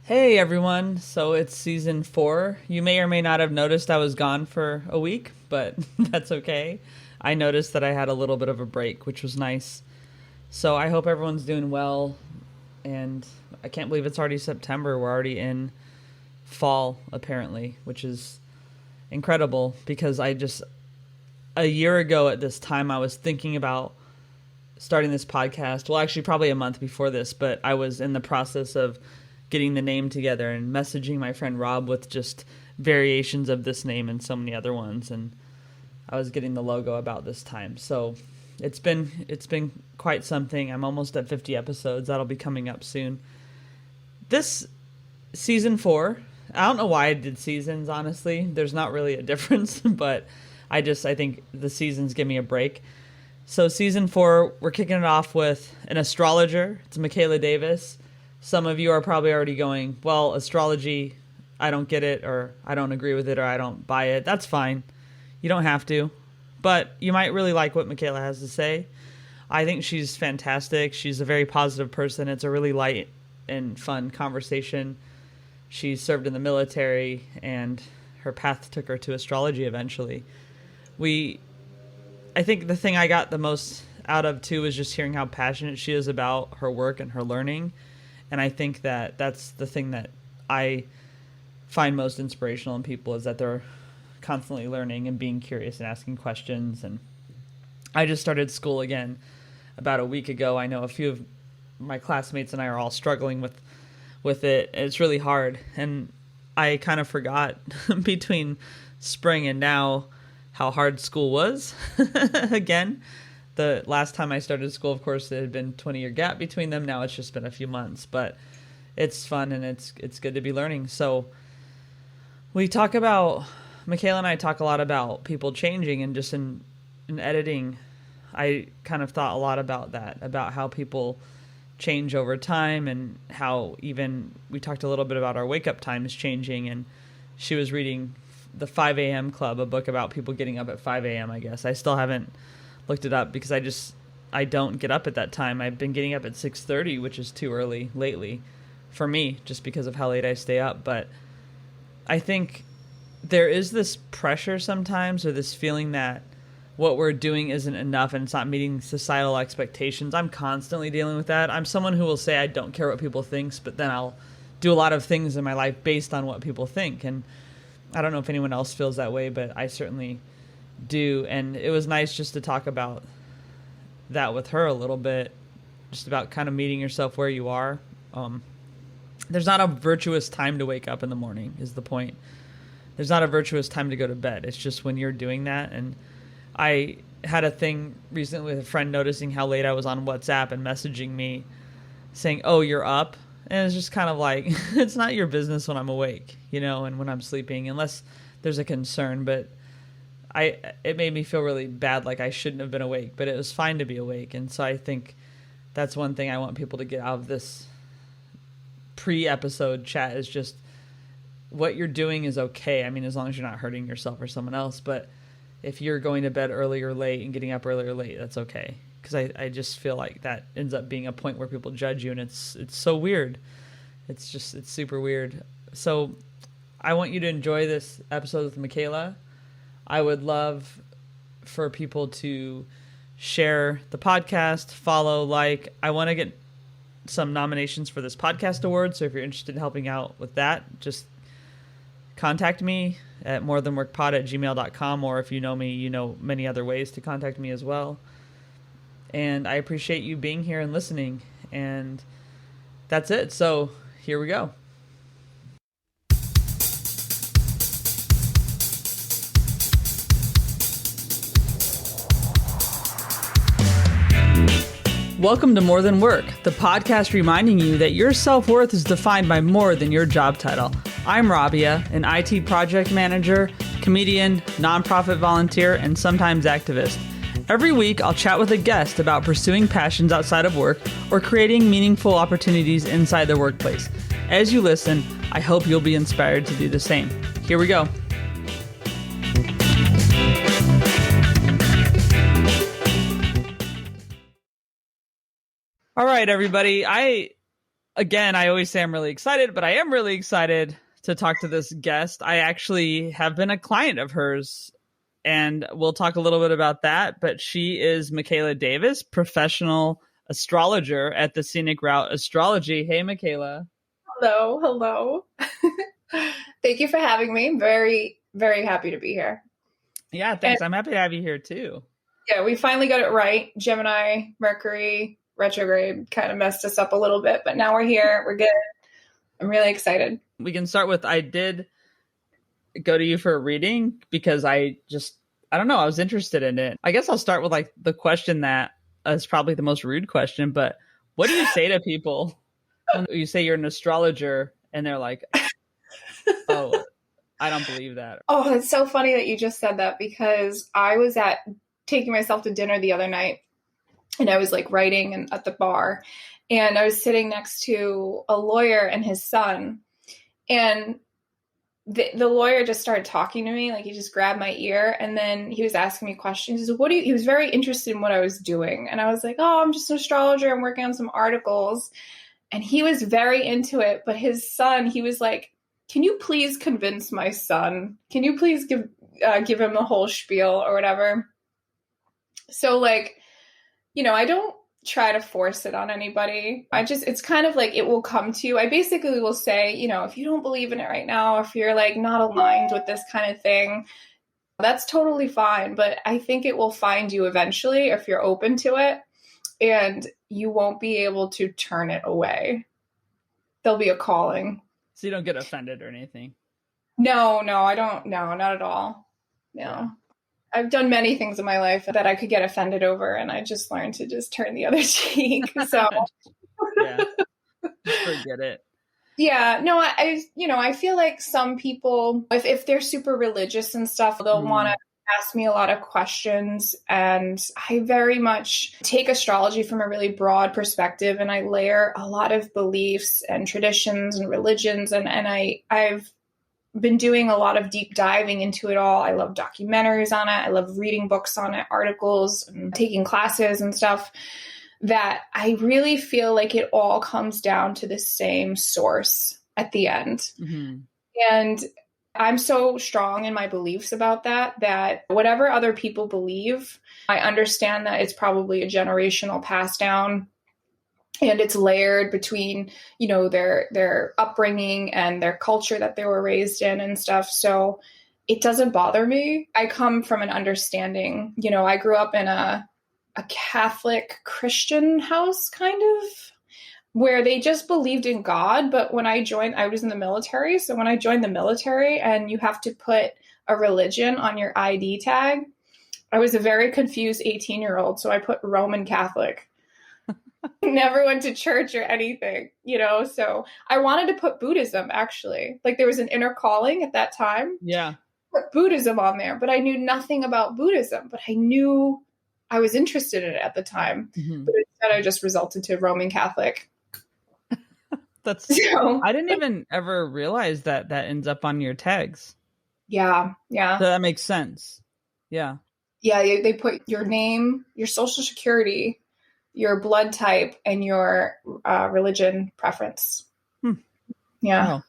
Hey everyone, so it's season 4. You may or may not have noticed I was gone for a week, but that's okay. I noticed that I had a little bit of a break, which was nice. So I hope everyone's doing well, and I can't believe it's already September. We're already in fall, apparently, which is incredible because a year ago at this time, I was thinking about starting this podcast. Well, actually, probably a month before this, but I was in the process of getting the name together and messaging my friend Rob with just variations of this name and so many other ones, and I was getting the logo about this time. So it's been quite something. I'm almost at 50 episodes. That'll be coming up soon. This season 4, I don't know why I did seasons, honestly. There's not really a difference, but I think the seasons give me a break. So season 4, we're kicking it off with an astrologer. It's Makayla Davis. Some of you are probably already going, well, astrology, I don't get it, or I don't agree with it, or I don't buy it. That's fine. You don't have to. But you might really like what Makayla has to say. I think she's fantastic. She's a very positive person. It's a really light and fun conversation. She served in the military, and her path took her to astrology eventually. I think the thing I got the most out of, too, is just hearing how passionate she is about her work and her learning. And I think that that's the thing that I find most inspirational in people, is that they're constantly learning and being curious and asking questions. And I just started school again about a week ago. I know a few of my classmates and I are all struggling with it. It's really hard. And I kind of forgot between spring and now how hard school was again. The last time I started school, of course, there had been a 20-year gap between them. Now it's just been a few months, but it's fun and it's good to be learning. So Makayla and I talk a lot about people changing, and just in editing, I kind of thought a lot about that, about how people change over time, and how even we talked a little bit about our wake-up times changing. And she was reading the 5 a.m. Club, a book about people getting up at 5 a.m., I guess. I still haven't looked it up because I don't get up at that time. I've been getting up at 6:30, which is too early lately for me, just because of how late I stay up. But I think there is this pressure sometimes, or this feeling that what we're doing isn't enough and it's not meeting societal expectations. I'm constantly dealing with that. I'm someone who will say I don't care what people think, but then I'll do a lot of things in my life based on what people think. And I don't know if anyone else feels that way, but I certainly do. And it was nice just to talk about that with her a little bit, just about kind of meeting yourself where you are. There's not a virtuous time to wake up in the morning, is the point. There's not a virtuous time to go to bed. It's just when you're doing that. And I had a thing recently with a friend noticing how late I was on WhatsApp and messaging me saying, "Oh, you're up." And it's just kind of like, it's not your business when I'm awake, and when I'm sleeping, unless there's a concern. But it made me feel really bad, like I shouldn't have been awake, but it was fine to be awake. And so I think that's one thing I want people to get out of this pre-episode chat, is just what you're doing is okay. I mean, as long as you're not hurting yourself or someone else. But if you're going to bed early or late and getting up early or late, that's okay. Because I just feel like that ends up being a point where people judge you, and it's so weird. It's super weird. So I want you to enjoy this episode with Makayla. I would love for people to share the podcast, follow, like. I want to get some nominations for this podcast award, so if you're interested in helping out with that, just contact me at morethanworkpod@gmail.com, or if you know me, you know many other ways to contact me as well. And I appreciate you being here and listening, and that's it. So here we go. Welcome to More Than Work, the podcast reminding you that your self-worth is defined by more than your job title. I'm Rabia, an IT project manager, comedian, nonprofit volunteer, and sometimes activist. Every week, I'll chat with a guest about pursuing passions outside of work or creating meaningful opportunities inside the workplace. As you listen, I hope you'll be inspired to do the same. Here we go. All right, everybody. I again, I always say I'm really excited, but I am really excited to talk to this guest. I actually have been a client of hers, and we'll talk a little bit about that. But she is Makayla Davis, professional astrologer at the Scenic Route Astrology. Hey, Makayla. Hello, hello. Thank you for having me. Very, very happy to be here. Yeah, thanks. I'm happy to have you here too. Yeah, we finally got it right. Gemini, Mercury, retrograde kind of messed us up a little bit, but now we're here. We're good. I'm really excited. We can start with, I did go to you for a reading because I don't know, I was interested in it. I guess I'll start with like the question that is probably the most rude question, but what do you say to people when you say you're an astrologer and they're like, oh, I don't believe that? Oh, it's so funny that you just said that because I was taking myself to dinner the other night and I was like writing and at the bar and I was sitting next to a lawyer and his son, and the lawyer just started talking to me. Like, he just grabbed my ear and then he was asking me questions. He was very interested in what I was doing. And I was like, oh, I'm just an astrologer. I'm working on some articles. And he was very into it. But his son, he was like, can you please convince my son? Can you please give him the whole spiel or whatever? So like, I don't try to force it on anybody. It's kind of like it will come to you. I basically will say, if you don't believe in it right now, if you're like not aligned with this kind of thing, that's totally fine. But I think it will find you eventually if you're open to it, and you won't be able to turn it away. There'll be a calling. So you don't get offended or anything? No, I don't. No, not at all. No. Yeah. I've done many things in my life that I could get offended over, and I just learned to just turn the other cheek. So yeah, just forget it. Yeah, no, I feel like some people, if they're super religious and stuff, they'll want to ask me a lot of questions, and I very much take astrology from a really broad perspective, and I layer a lot of beliefs and traditions and religions, and I've been doing a lot of deep diving into it all. I love documentaries on it. I love reading books on it, articles, and taking classes and stuff, that I really feel like it all comes down to the same source at the end. Mm-hmm. And I'm so strong in my beliefs about that whatever other people believe, I understand that it's probably a generational pass down. And it's layered between, their upbringing and their culture that they were raised in and stuff. So it doesn't bother me. I come from an understanding, I grew up in a Catholic Christian house, kind of, where they just believed in God. But when I was in the military. So when I joined the military and you have to put a religion on your ID tag, I was a very confused 18-year-old. So I put Roman Catholic. Never went to church or anything, so I wanted to put Buddhism, actually. Like, there was an inner calling at that time. Yeah. Put Buddhism on there, but I knew nothing about Buddhism, but I knew I was interested in it at the time. Mm-hmm. But instead I just resulted to Roman Catholic. I didn't even ever realize that ends up on your tags. Yeah. So that makes sense. Yeah. Yeah, they put your name, your social security, your blood type, and your religion preference. Yeah. Wow.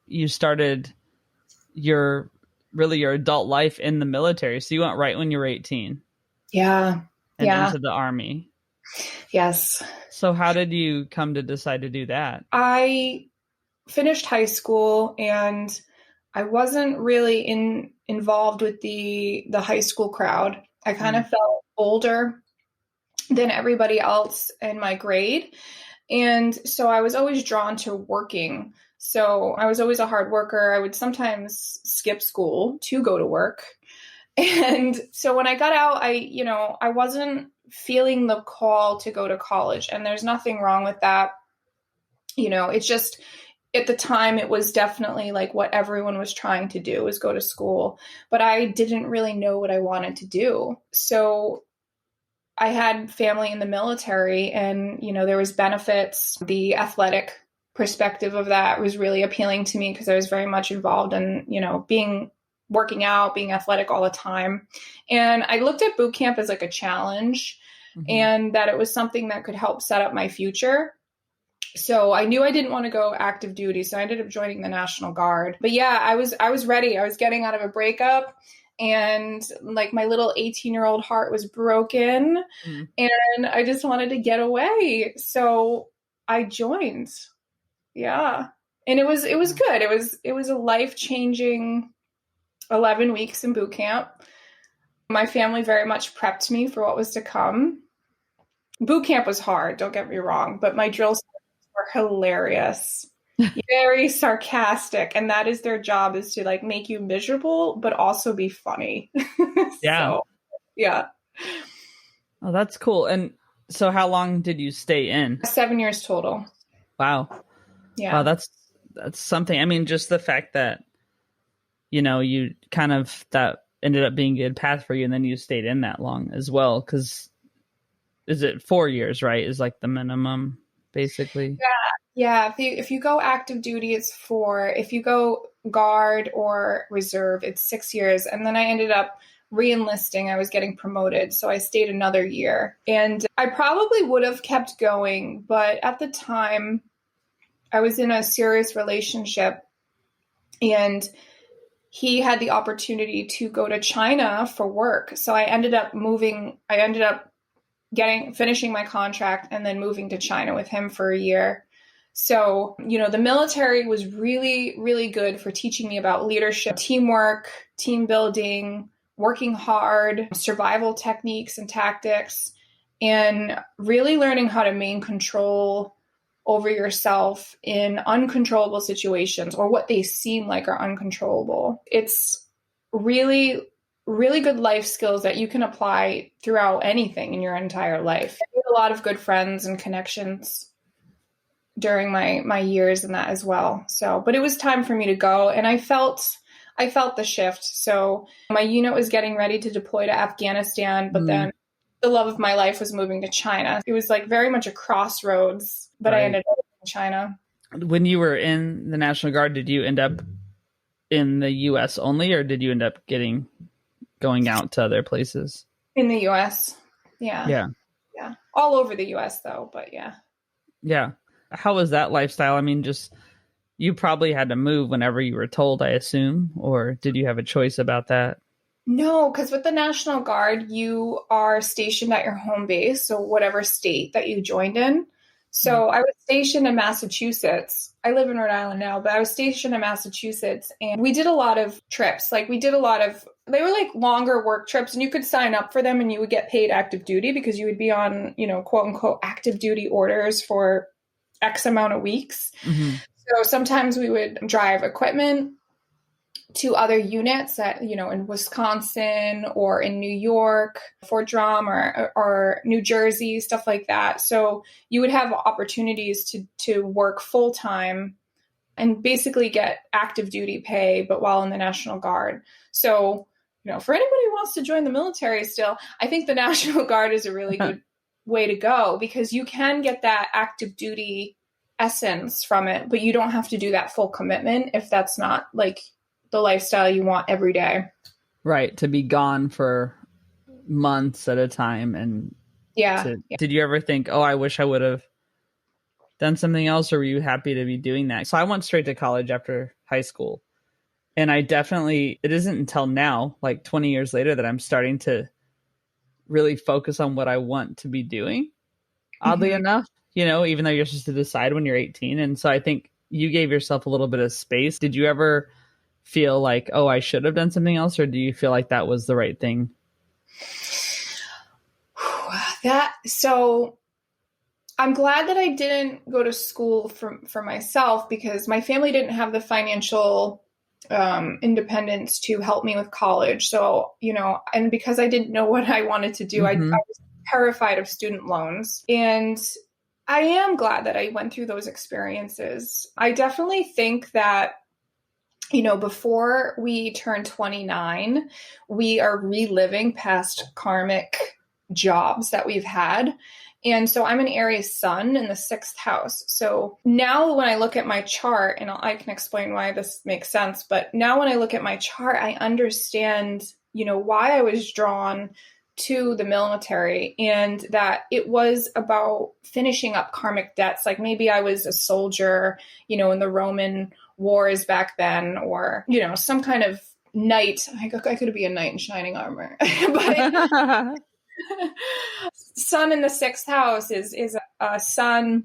You started your adult life in the military. So you went right when you were 18. Yeah. And into the Army. Yes. So how did you come to decide to do that? I finished high school and I wasn't really involved with the high school crowd. I kind of felt older than everybody else in my grade. And so I was always drawn to working. So I was always a hard worker. I would sometimes skip school to go to work. And so when I got out, I wasn't feeling the call to go to college. And there's nothing wrong with that. It's just, at the time, it was definitely like what everyone was trying to do, was go to school. But I didn't really know what I wanted to do. So I had family in the military, and, there was benefits. The athletic perspective of that was really appealing to me because I was very much involved in, working out, being athletic all the time. And I looked at boot camp as like a challenge, and that it was something that could help set up my future. So I knew I didn't want to go active duty. So I ended up joining the National Guard. But yeah, I was ready. I was getting out of a breakup, and like my little 18-year-old heart was broken, and I just wanted to get away. So I joined. Yeah. And it was good. It was a life-changing 11 weeks in boot camp. My family very much prepped me for what was to come. Boot camp was hard, don't get me wrong, but my drill sergeants were hilarious. Very sarcastic, and that is their job, is to like make you miserable but also be funny. Yeah. So, yeah. Oh, that's cool. And so how long did you stay in? 7 years total. Wow. Yeah. Wow, that's something. I mean, just the fact that, you know, you kind of, that ended up being a good path for you, and then you stayed in that long as well. Because is it 4 years, right? Is like the minimum, basically? Yeah. If you go active duty, it's 4. If you go guard or reserve, it's 6 years. And then I ended up re-enlisting. I was getting promoted, so I stayed another year. And I probably would have kept going, but at the time I was in a serious relationship, and he had the opportunity to go to China for work. So I ended up finishing my contract and then moving to China with him for a year. So, you know, the military was really, really good for teaching me about leadership, teamwork, team building, working hard, survival techniques and tactics, and really learning how to maintain control over yourself in uncontrollable situations, or what they seem like are uncontrollable. It's really, really good life skills that you can apply throughout anything in your entire life. I made a lot of good friends and connections during my years in that as well. So, but it was time for me to go, and I felt the shift. So my unit was getting ready to deploy to Afghanistan, but then the love of my life was moving to China. It was like very much a crossroads, but I ended up in China. When you were in the National Guard, did you end up in the U.S. only, or did you end up going out to other places? In the U.S. Yeah. Yeah. All over the U.S. though, but yeah. Yeah. How was that lifestyle? I mean, just, you probably had to move whenever you were told, I assume, or did you have a choice about that? No, because with the National Guard, you are stationed at your home base, so whatever state that you joined in. So I was stationed in Massachusetts. I live in Rhode Island now, but I was stationed in Massachusetts, and we did a lot of trips. Like they were like longer work trips, and you could sign up for them and you would get paid active duty because you would be on, you know, quote unquote active duty orders for X amount of weeks. So sometimes we would drive equipment to other units that, you know, in Wisconsin or in New York, Fort Drum or New Jersey, stuff like that. So you would have opportunities to work full time and basically get active duty pay, but while in the National Guard. So, you know, for anybody who wants to join the military still, I think the National Guard is a really good way to go, because you can get that active duty essence from it, but you don't have to do that full commitment if that's not like the lifestyle you want every day. Right. To be gone for months at a time. And did you ever think, oh, I wish I would have done something else, or were you happy to be doing that? So I went straight to college after high school, and it isn't until now, like 20 years later, that I'm starting to really focus on what I want to be doing. Oddly enough, you know, even though you're supposed to decide when you're 18. And so I think you gave yourself a little bit of space. Did you ever feel like, oh, I should have done something else? Or do you feel like that was the right thing? So I'm glad that I didn't go to school for myself, because my family didn't have the financial independence to help me with college. So, you know, and because I didn't know what I wanted to do, I was terrified of student loans. And I am glad that I went through those experiences. I definitely think that, you know, before we turn 29, we are reliving past karmic jobs that we've had. And so I'm an Aries sun in the 6th house. So now when I look at my chart, and I can explain why this makes sense, but now when I look at my chart, I understand, you know, why I was drawn to the military, and that it was about finishing up karmic debts. Like maybe I was a soldier, in the Roman wars back then, or, some kind of knight. I could be a knight in shining armor. But sun in the sixth house is a sun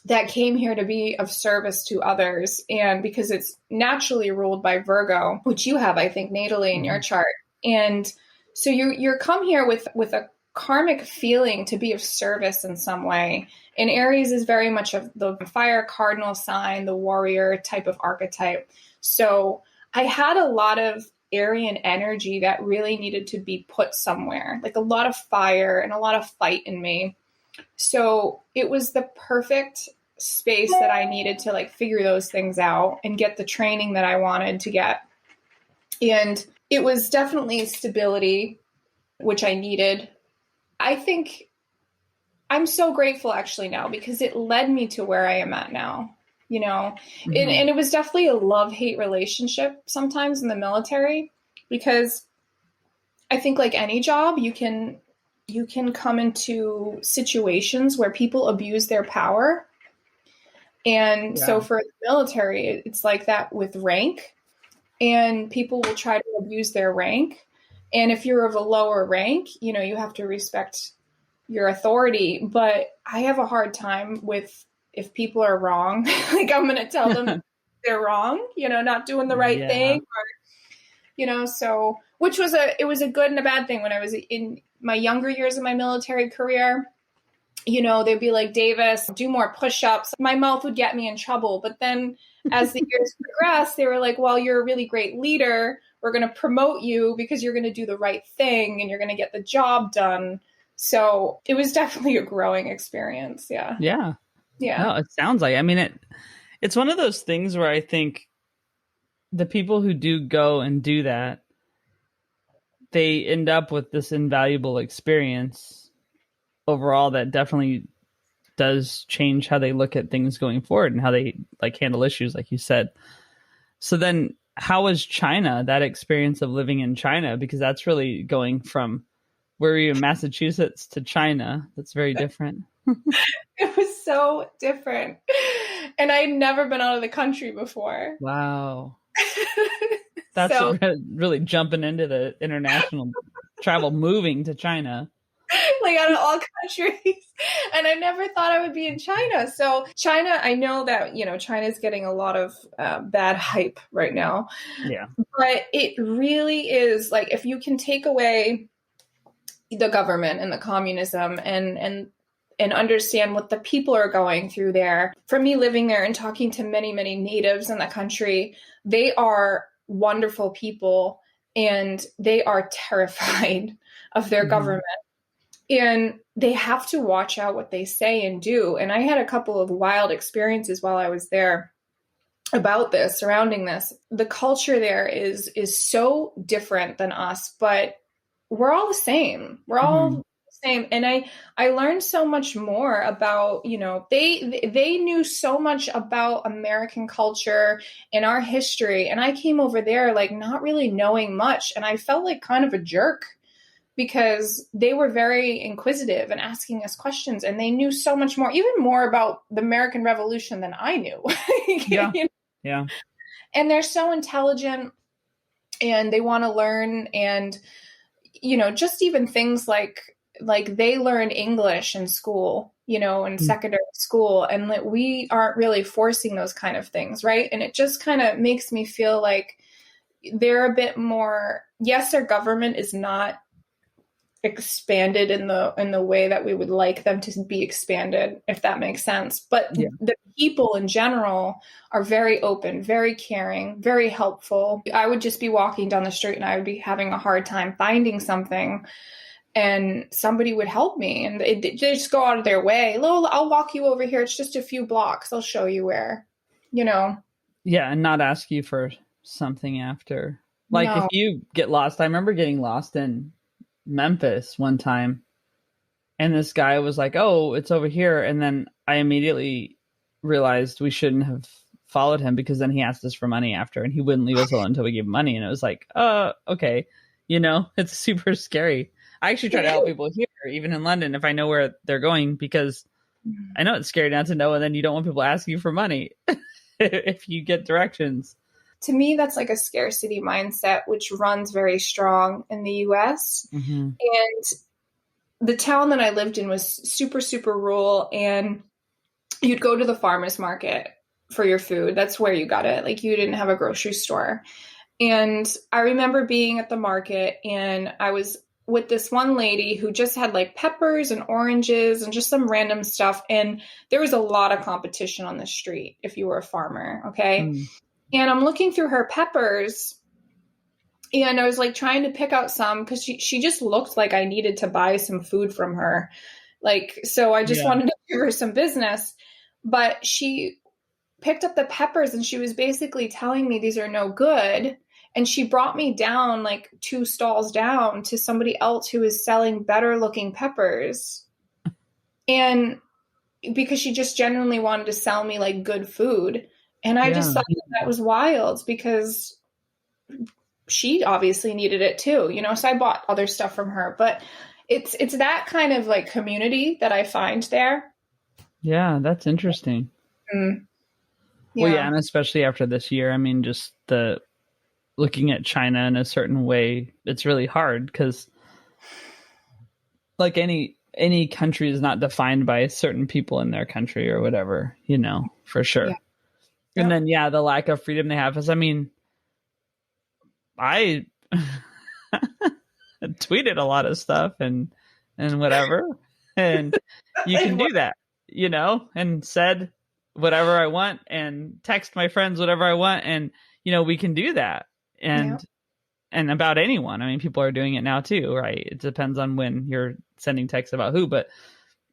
that came here to be of service to others. And because it's naturally ruled by Virgo, which you have, I think, natally in your chart. And so you're come here with a karmic feeling to be of service in some way. And Aries is very much of the fire cardinal sign, the warrior type of archetype. So I had a lot of Aryan energy that really needed to be put somewhere, like a lot of fire and a lot of fight in me. So it was the perfect space that I needed to like figure those things out and get the training that I wanted to get. And it was definitely stability, which I needed. I think I'm so grateful actually now, because it led me to where I am at now, and it was definitely a love-hate relationship sometimes in the military, because I think like any job, you can come into situations where people abuse their power. And so for the military, it's like that with rank, and people will try to abuse their rank. And if you're of a lower rank, you have to respect your authority. But I have a hard time with if people are wrong, like I'm going to tell them they're wrong, not doing the right thing, or, so, which was it was a good and a bad thing. When I was in my younger years of my military career, they'd be like, Davis, do more push-ups. My mouth would get me in trouble. But then as the years progressed, they were like, well, you're a really great leader. We're going to promote you because you're going to do the right thing and you're going to get the job done. So it was definitely a growing experience. Yeah. Yeah. Yeah. No, it sounds like, it's one of those things where I think the people who do go and do that, they end up with this invaluable experience overall that definitely does change how they look at things going forward and how they like handle issues, like you said. So then how was China, that experience of living in China? Because that's really going from where were you in Massachusetts to China. That's very different. It was so different. And I'd never been out of the country before. Wow. That's really jumping into the international travel, moving to China. Like out of all countries. And I never thought I would be in China. So China, I know that, China's getting a lot of bad hype right now. Yeah. But it really is like, if you can take away the government and the communism and understand what the people are going through there. For me, living there and talking to many, many natives in the country, they are wonderful people and they are terrified of their government. And they have to watch out what they say and do. And I had a couple of wild experiences while I was there about this, surrounding this. The culture there is so different than us, but we're all the same. We're all the same. And I learned so much more about, they knew so much about American culture and our history. And I came over there like not really knowing much. And I felt like kind of a jerk, because they were very inquisitive and asking us questions, and they knew so much more, even more about the American Revolution than I knew. Yeah. Yeah. And they're so intelligent and they want to learn. And, just even things like they learn English in school, in secondary school, and that we aren't really forcing those kind of things. Right. And it just kind of makes me feel like they're a bit more, yes, their government is not expanded in the way that we would like them to be expanded, if that makes sense. But the people in general are very open, very caring, very helpful. I would just be walking down the street and I would be having a hard time finding something, and somebody would help me, and they just go out of their way. I'll walk you over here. It's just a few blocks. I'll show you where, Yeah. And not ask you for something after. Like if you get lost, I remember getting lost in Memphis one time, and this guy was like, oh, it's over here. And then I immediately realized we shouldn't have followed him, because then he asked us for money after, and he wouldn't leave us alone until we gave him money. And it was like, okay, it's super scary. I actually try to help people here, even in London, if I know where they're going, because I know it's scary not to know, and then you don't want people asking you for money if you get directions. To me, that's like a scarcity mindset, which runs very strong in the US. Mm-hmm. And the town that I lived in was super, super rural, and you'd go to the farmer's market for your food. That's where you got it. Like, you didn't have a grocery store. And I remember being at the market, and I was with this one lady who just had like peppers and oranges and just some random stuff. And there was a lot of competition on the street if you were a farmer. Okay. And I'm looking through her peppers, and I was like trying to pick out some because she just looked like I needed to buy some food from her. Like, so I just wanted to give her some business. But she picked up the peppers, and she was basically telling me these are no good. And she brought me down like 2 stalls down to somebody else who was selling better looking peppers. And because she just genuinely wanted to sell me like good food. And I just thought that was wild, because she obviously needed it too, you know? So I bought other stuff from her, but it's that kind of like community that I find there. Yeah, that's interesting. Mm. Well, yeah, and especially after this year, I mean, just the looking at China in a certain way, it's really hard because like any country is not defined by certain people in their country or whatever, you know, for sure. Yeah. And then, the lack of freedom they have is, I mean, I tweeted a lot of stuff and whatever, and you can do that, you know, and said whatever I want and text my friends whatever I want. And, you know, we can do that. And about anyone. I mean, people are doing it now too, right? It depends on when you're sending texts about who, but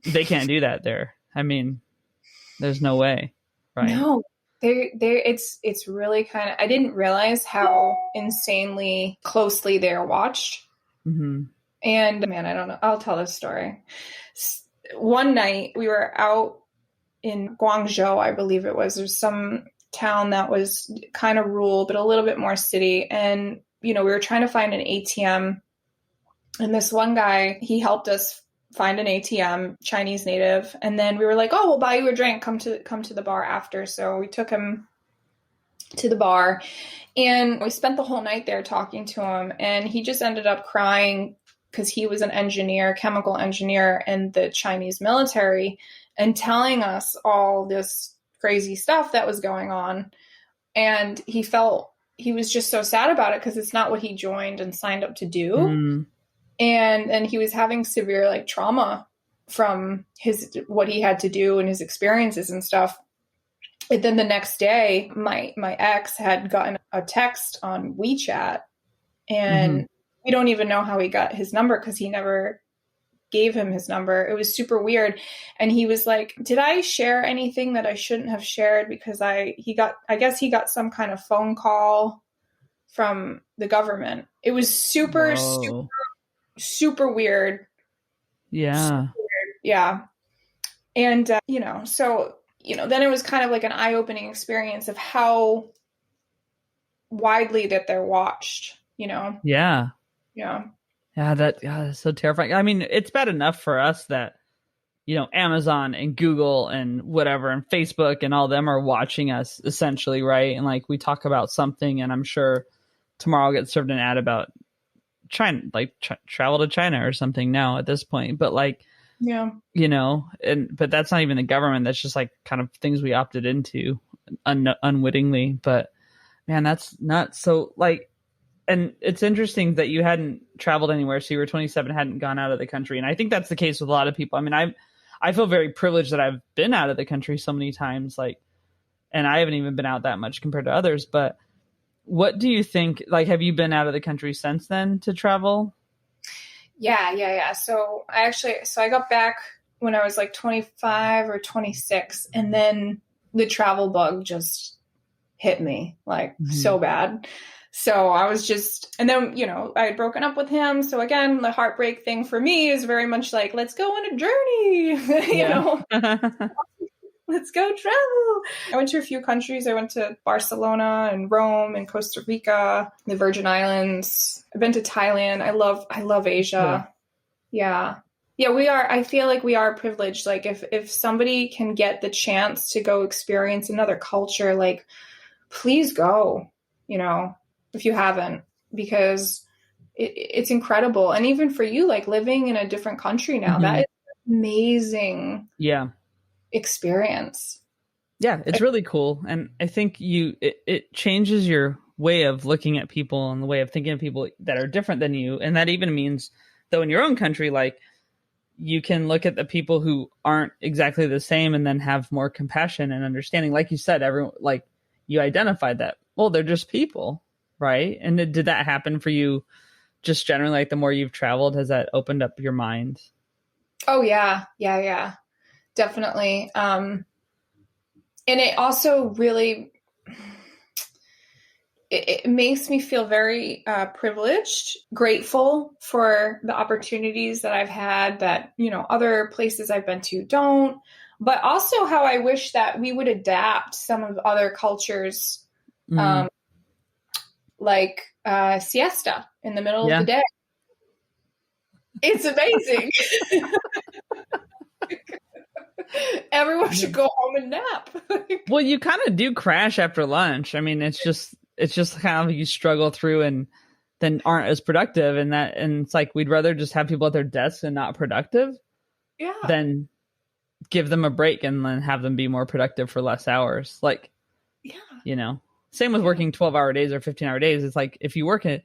they can't do that there. I mean, there's no way, right? No, it's really kind of, I didn't realize how insanely closely they're watched. Mm-hmm. And man, I don't know. I'll tell this story. One night we were out in Guangzhou, I believe it was. There's some town that was kind of rural, but a little bit more city. And, you know, we were trying to find an ATM. And this one guy, he helped us find an ATM, Chinese native. And then we were like, oh, we'll buy you a drink. Come to the bar after. So we took him to the bar, and we spent the whole night there talking to him. And he just ended up crying because he was an engineer, chemical engineer in the Chinese military, and telling us all this crazy stuff that was going on. And he was just so sad about it because it's not what he joined and signed up to do. And he was having severe like trauma from what he had to do and his experiences and stuff. And then the next day, my ex had gotten a text on WeChat, and we don't even know how he got his number because he never gave him his number. It was super weird. And he was like, did I share anything that I shouldn't have shared? Because I guess he got some kind of phone call from the government. It was super, super, super weird. Yeah. Super weird. Yeah. And, you know, so, you know, then it was kind of like an eye-opening experience of how widely that they're watched, you know? Yeah. Yeah. Yeah, that's so terrifying. I mean, it's bad enough for us that, you know, Amazon and Google and whatever and Facebook and all them are watching us essentially, right? And like we talk about something, and I'm sure tomorrow I'll get served an ad about China, like travel to China or something now at this point. But like, yeah, you know, but that's not even the government. That's just like kind of things we opted into unwittingly. But man, that's nuts. So like, and it's interesting that you hadn't traveled anywhere. So you were 27, hadn't gone out of the country. And I think that's the case with a lot of people. I mean, I feel very privileged that I've been out of the country so many times, like, and I haven't even been out that much compared to others. But what do you think, like, have you been out of the country since then to travel? Yeah. So I got back when I was like 25 or 26, and then the travel bug just hit me like so bad. So I was just, and then, you know, I had broken up with him. So again, the heartbreak thing for me is very much like, let's go on a journey, you know, let's go travel. I went to a few countries. I went to Barcelona and Rome and Costa Rica, the Virgin Islands. I've been to Thailand. I love Asia. Yeah. Yeah, we are. I feel like we are privileged. Like if somebody can get the chance to go experience another culture, like please go, you know, if you haven't, because it's incredible. And even for you, like living in a different country now, that is an amazing Yeah. experience. Yeah, it's really cool. And I think it changes your way of looking at people and the way of thinking of people that are different than you. And that even means, though, in your own country, like you can look at the people who aren't exactly the same and then have more compassion and understanding. Like you said, everyone, like you identified that, well, they're just people, right? And did that happen for you just generally? Like the more you've traveled, has that opened up your mind? Oh yeah. Yeah, yeah. Definitely. And it also really it makes me feel very privileged, grateful for the opportunities that I've had that, you know, other places I've been to don't, but also how I wish that we would adapt some of other cultures, like siesta in the middle of the day. It's amazing. Everyone should go home and nap. Well, you kind of do crash after lunch. I mean, it's just kind of you struggle through and then aren't as productive, and it's like we'd rather just have people at their desks and not productive, than give them a break and then have them be more productive for less hours. Like, you know, same with working 12-hour days or 15-hour days. It's like if you work an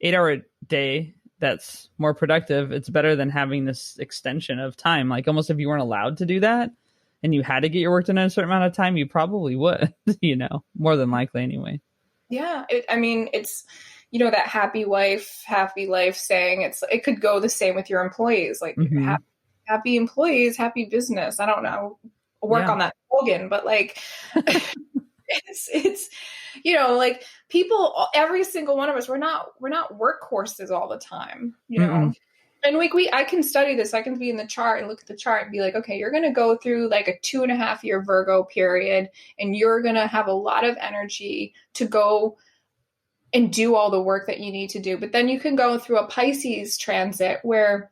8-hour day that's more productive, it's better than having this extension of time. Like almost if you weren't allowed to do that and you had to get your work done in a certain amount of time, you probably would, you know, more than likely anyway. Yeah. I mean, it's, you know, that happy wife, happy life saying. It could go the same with your employees, like happy employees, happy business. I don't know, work on that slogan, but like, it's, you know, like people, every single one of us, we're not workhorses all the time, you know? And like I can study this. I can be in the chart and look at the chart and be like, okay, you're going to go through like a 2.5 year Virgo period, and you're going to have a lot of energy to go and do all the work that you need to do. But then you can go through a Pisces transit where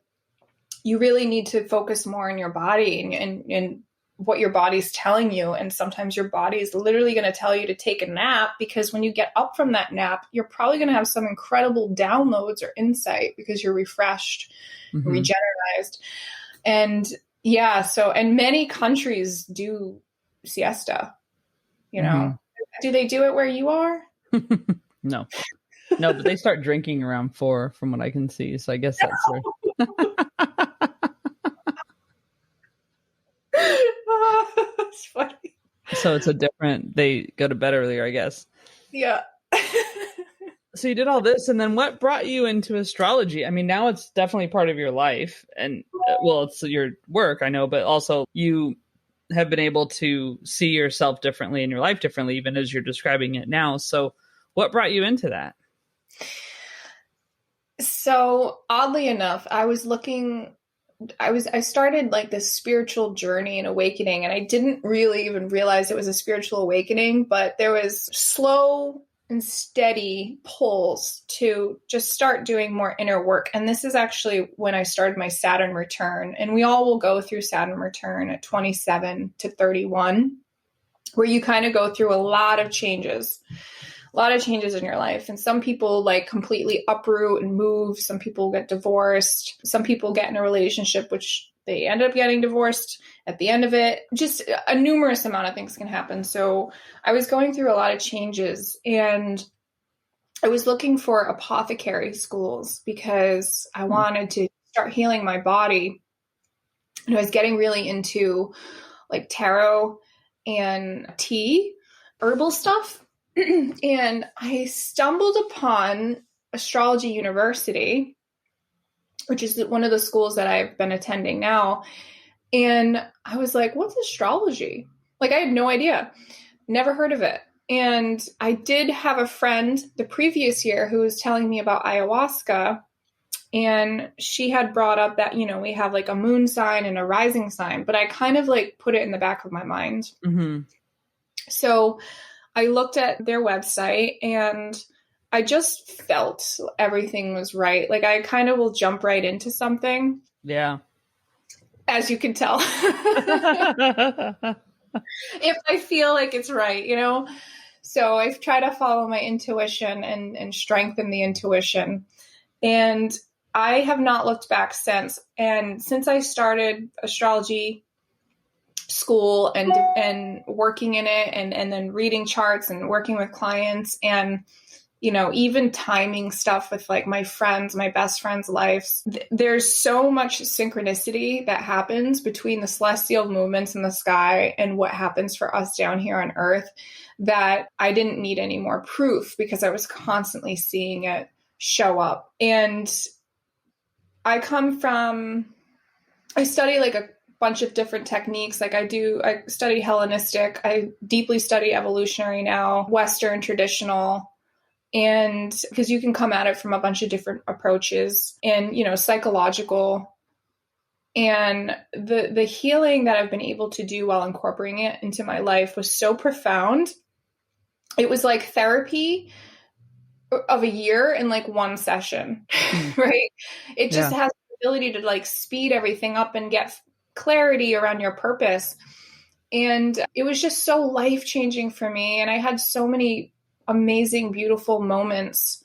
you really need to focus more on your body and what your body's telling you. And sometimes your body is literally going to tell you to take a nap, because when you get up from that nap, you're probably going to have some incredible downloads or insight because you're refreshed, regenerized. And and many countries do siesta, you know. Do they do it where you are? No, but they start drinking around 4 from what I can see. So I guess that's That's funny. So it's they go to bed earlier, I guess. Yeah. So you did all this, and then what brought you into astrology? I mean, now it's definitely part of your life, and well, it's your work, I know, but also you have been able to see yourself differently in your life differently, even as you're describing it now. So what brought you into that? So oddly enough, I started like this spiritual journey and awakening, and I didn't really even realize it was a spiritual awakening, but there was slow and steady pulls to just start doing more inner work. And this is actually when I started my Saturn return, and we all will go through Saturn return at 27 to 31, where you kind of go through a lot of changes in your life. And some people like completely uproot and move. Some people get divorced. Some people get in a relationship, which they end up getting divorced at the end of it. Just a numerous amount of things can happen. So I was going through a lot of changes, and I was looking for apothecary schools because I wanted to start healing my body. And I was getting really into like tarot and tea, herbal stuff. And I stumbled upon Astrology University, which is one of the schools that I've been attending now. And I was like, what's astrology? Like, I had no idea, never heard of it. And I did have a friend the previous year who was telling me about ayahuasca. And she had brought up that, you know, we have like a moon sign and a rising sign, but I kind of like put it in the back of my mind. So I looked at their website and I just felt everything was right. Like I kind of will jump right into something. Yeah. as you can tell. If I feel like it's right, you know? So I've tried to follow my intuition and strengthen the intuition. And I have not looked back since. And since I started astrology school and working in it and then reading charts and working with clients and even timing stuff with like my friends, my best friends' lives, there's so much synchronicity that happens between the celestial movements in the sky and what happens for us down here on Earth that I didn't need any more proof because I was constantly seeing it show up. And I study like a bunch of different techniques. Like I study Hellenistic, I deeply study evolutionary now, Western traditional, and because you can come at it from a bunch of different approaches and, psychological. And the healing that I've been able to do while incorporating it into my life was so profound. It was like therapy of a year in like one session, right? It just has the ability to like speed everything up and get clarity around your purpose. And it was just so life-changing for me. And I had so many amazing, beautiful moments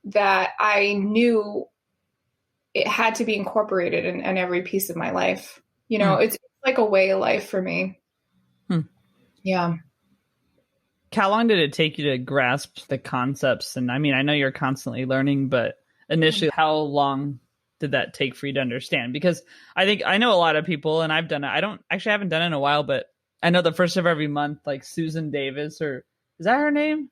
that I knew it had to be incorporated in every piece of my life. It's like a way of life for me. Yeah. How long did it take you to grasp the concepts? And I mean, I know you're constantly learning, but initially, how long did that take for you to understand? Because I know a lot of people, and I've done it. I haven't done it in a while, but I know the first of every month, like Susan Davis, or is that her name?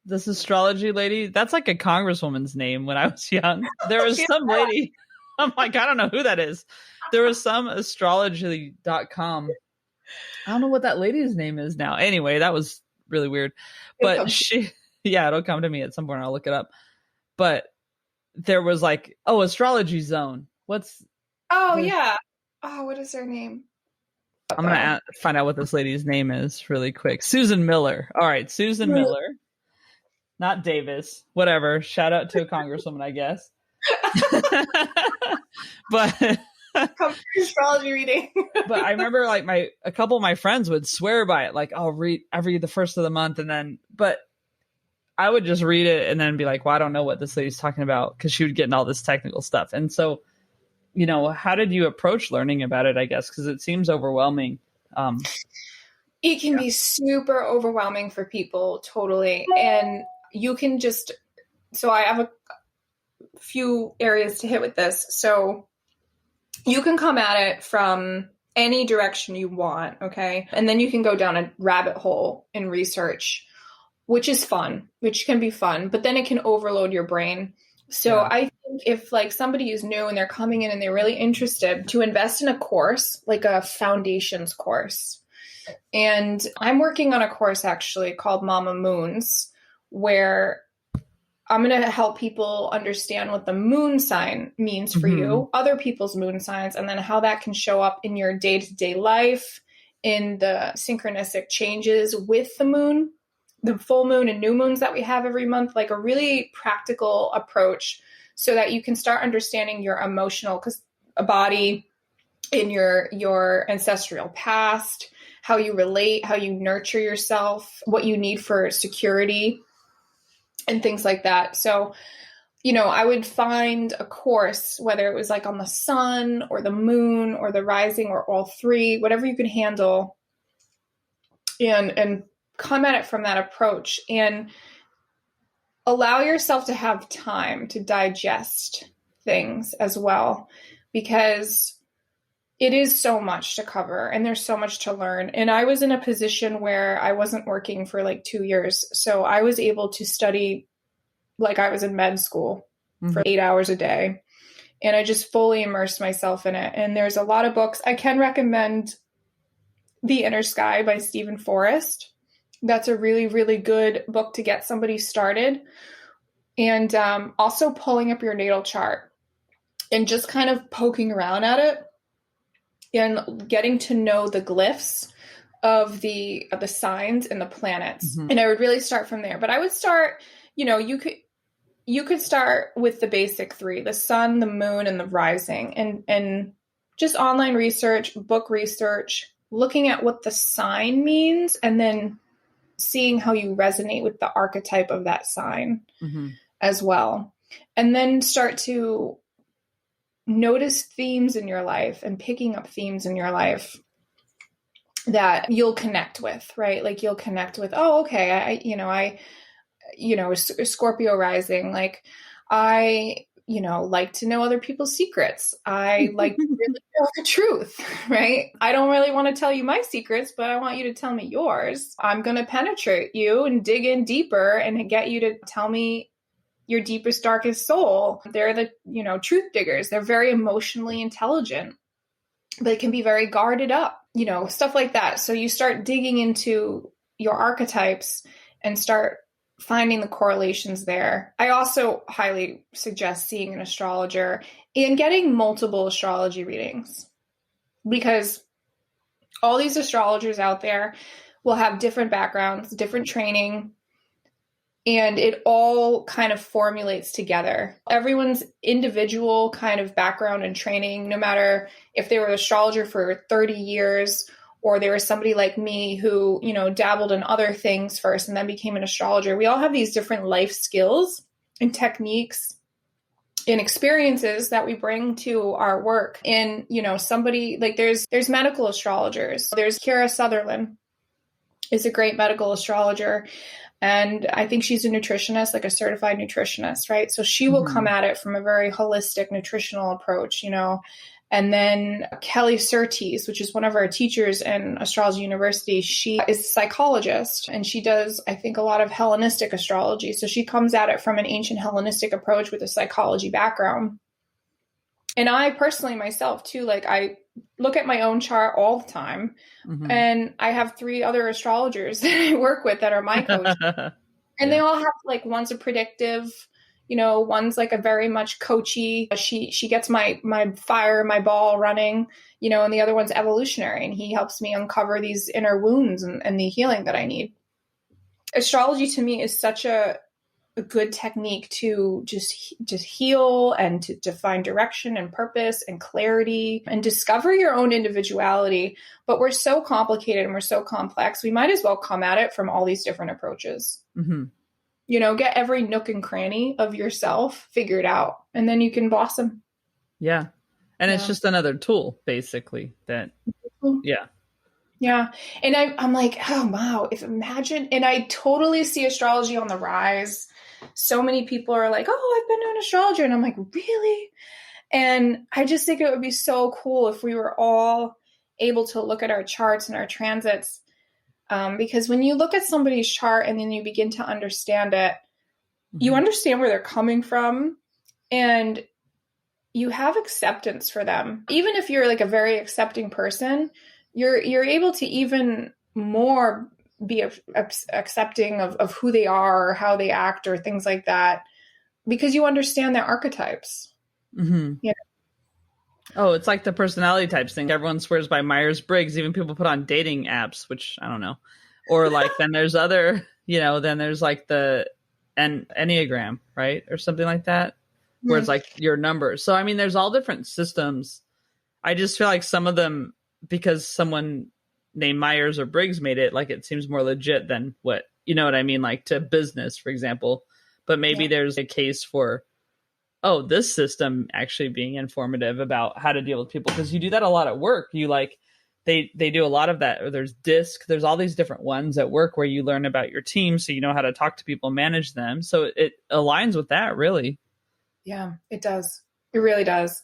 This astrology lady? That's like a congresswoman's name when I was young. There was some lady. I'm like, I don't know who that is. There was some astrology.com. I don't know what that lady's name is now. Anyway, that was really weird. But it'll come to me at some point. I'll look it up. But there was like, Astrology Zone. What is her name? I'm going to find out what this lady's name is really quick. Susan Miller. All right. Susan Miller. Not Davis. Whatever. Shout out to a congresswoman, I guess. But come to astrology reading. But I remember like a couple of my friends would swear by it. Like, I'll read the first of the month. But I would just read it and then be like, well, I don't know what this lady's talking about, because she would get in all this technical stuff. And so, how did you approach learning about it, I guess? Because it seems overwhelming. It can be super overwhelming for people, totally. And you can so I have a few areas to hit with this. So you can come at it from any direction you want, okay? And then you can go down a rabbit hole in research, which can be fun, but then it can overload your brain. So I think if like somebody is new and they're coming in and they're really interested, to invest in a course, like a foundations course. And I'm working on a course actually called Mama Moons, where I'm going to help people understand what the moon sign means for you, other people's moon signs, and then how that can show up in your day-to-day life, in the synchronistic changes with the moon, the full moon and new moons that we have every month, like a really practical approach so that you can start understanding your emotional body in your ancestral past, how you relate, how you nurture yourself, what you need for security, and things like that. So, I would find a course, whether it was like on the sun or the moon or the rising or all three, whatever you can handle, and come at it from that approach and allow yourself to have time to digest things as well, because it is so much to cover and there's so much to learn. And I was in a position where I wasn't working for like 2 years. So I was able to study like I was in med school for 8 hours a day. And I just fully immersed myself in it. And there's a lot of books. I can recommend The Inner Sky by Stephen Forrest. That's a really, really good book to get somebody started. And also pulling up your natal chart and just kind of poking around at it and getting to know the glyphs of the signs and the planets. And I would really start from there. But I would start, you could start with the basic three, the sun, the moon, and the rising, and just online research, book research, looking at what the sign means, and then seeing how you resonate with the archetype of that sign as well. And then start to notice themes in your life and picking up themes in your life that you'll connect with, right? Like you'll connect with, oh, okay, I Scorpio rising, like I, like to know other people's secrets. I like to really know the truth, right? I don't really want to tell you my secrets, but I want you to tell me yours. I'm going to penetrate you and dig in deeper and get you to tell me your deepest, darkest soul. They're the, truth diggers. They're very emotionally intelligent, but they can be very guarded up, stuff like that. So you start digging into your archetypes and start finding the correlations there. I also highly suggest seeing an astrologer and getting multiple astrology readings, because all these astrologers out there will have different backgrounds, different training, and it all kind of formulates together. Everyone's individual kind of background and training, no matter if they were an astrologer for 30 years or they were somebody like me who, dabbled in other things first and then became an astrologer. We all have these different life skills and techniques and experiences that we bring to our work. And, somebody like there's medical astrologers. There's Kira Sutherland is a great medical astrologer. And I think she's a nutritionist, like a certified nutritionist, right? So she will come at it from a very holistic nutritional approach, And then Kelly Surtees, which is one of our teachers in Astrology University, she is a psychologist and she does, I think, a lot of Hellenistic astrology. So she comes at it from an ancient Hellenistic approach with a psychology background. And I personally myself too, like I look at my own chart all the time. And I have 3 other astrologers that I work with that are my coaches. And they all have like, one's a predictive, one's like a very much coachy. She gets my fire, my ball running, and the other one's evolutionary. And he helps me uncover these inner wounds and the healing that I need. Astrology to me is such a good technique to just heal and to find direction and purpose and clarity and discover your own individuality. But we're so complicated and we're so complex. We might as well come at it from all these different approaches. Get every nook and cranny of yourself figured out, and then you can blossom. Yeah. And it's just another tool, basically, that, yeah. Yeah. And I'm like, oh, wow, imagine, and I totally see astrology on the rise. So many people are like, oh, I've been an astrologer. And I'm like, really? And I just think it would be so cool if we were all able to look at our charts and our transits. Because when you look at somebody's chart and then you begin to understand it, you understand where they're coming from and you have acceptance for them. Even if you're like a very accepting person, you're able to even more be accepting of who they are or how they act or things like that, because you understand their archetypes. Oh, it's like the personality types thing. Everyone swears by Myers-Briggs. Even people put on dating apps, which I don't know. Or like then there's other, then there's like the Enneagram, right? Or something like that, where it's like your numbers. So, I mean, there's all different systems. I just feel like some of them, because someone named Myers or Briggs made it, like it seems more legit than what, what I mean? Like to business, for example. But maybe there's a case for, this system actually being informative about how to deal with people, because you do that a lot at work. You like they do a lot of that. Or there's DISC. There's all these different ones at work where you learn about your team, so you know how to talk to people, manage them. So it aligns with that, really. Yeah, it does. It really does.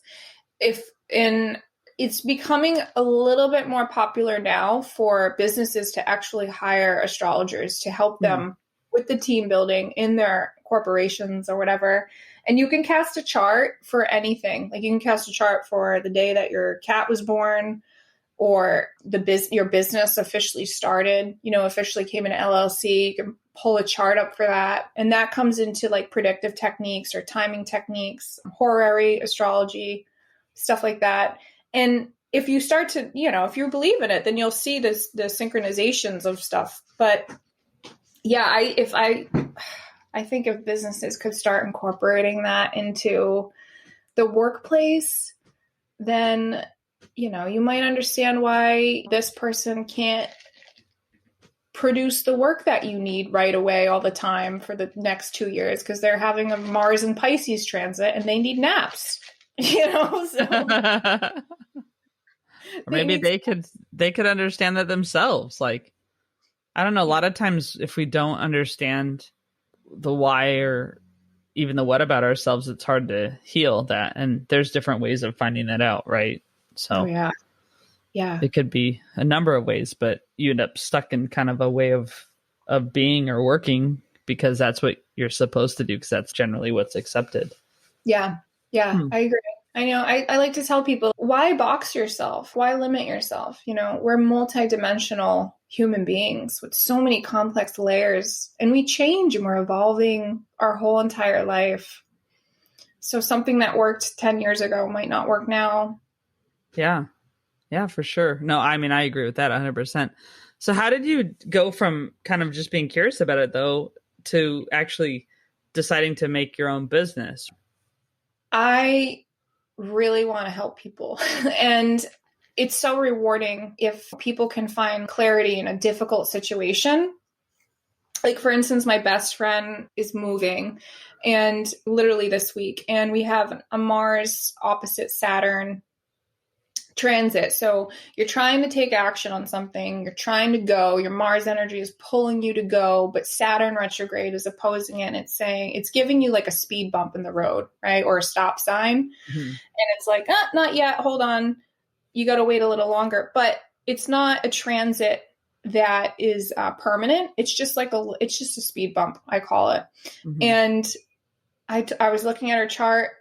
It's becoming a little bit more popular now for businesses to actually hire astrologers to help them with the team building in their corporations or whatever. And you can cast a chart for anything. Like you can cast a chart for the day that your cat was born, or your business officially started, officially came in LLC. You can pull a chart up for that. And that comes into like predictive techniques or timing techniques, horary astrology, stuff like that. And if you start to, if you believe in it, then you'll see the synchronizations of stuff. But yeah, I I think if businesses could start incorporating that into the workplace, then, you know, you might understand why this person can't produce the work that you need right away all the time for the next 2 years because they're having a Mars and Pisces transit and they need naps. You know, so or maybe they could understand that themselves. Like, I don't know, a lot of times if we don't understand the why or even the what about ourselves, it's hard to heal that. And there's different ways of finding that out, right? So yeah. It could be a number of ways, but you end up stuck in kind of a way of being or working because that's what you're supposed to do, because that's generally what's accepted. Yeah. I agree. I know. I like to tell people, why box yourself? Why limit yourself? You know, we're multidimensional human beings with so many complex layers, and we change and we're evolving our whole entire life. So something that worked 10 years ago might not work now. Yeah, for sure. No, I mean, I agree with that 100%. So how did you go from kind of just being curious about it, though, to actually deciding to make your own business? I really want to help people. And it's so rewarding if people can find clarity in a difficult situation. Like, for instance, my best friend is moving, and literally this week, and we have a Mars opposite Saturn transit. So you're trying to take action on something, you're trying to go, your Mars energy is pulling you to go, but Saturn retrograde is opposing it, and it's saying, it's giving you like a speed bump in the road, right? Or a stop sign. Mm-hmm. And it's like, not yet, hold on, you got to wait a little longer. But it's not a transit that is permanent. It's just like it's just a speed bump, I call it. Mm-hmm. And I was looking at her chart